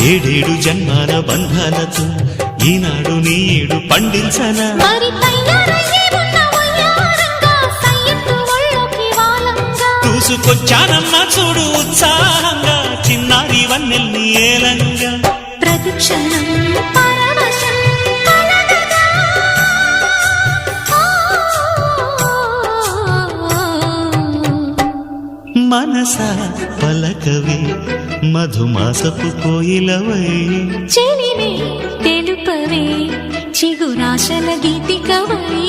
ఏడేడు జన్మాల బంధాలతో ఈనాడు నీడు పండించనా చూసుకొచ్చానమ్మా చూడు ఉత్సాహంగా చిన్నారి వన్నెల్ని ఏలంగా ప్రతిక్షణం మనసా పలకవే మధుమాసపు కోయిలవై చెలివే తెలుపవే చిగురాశల గీతికవై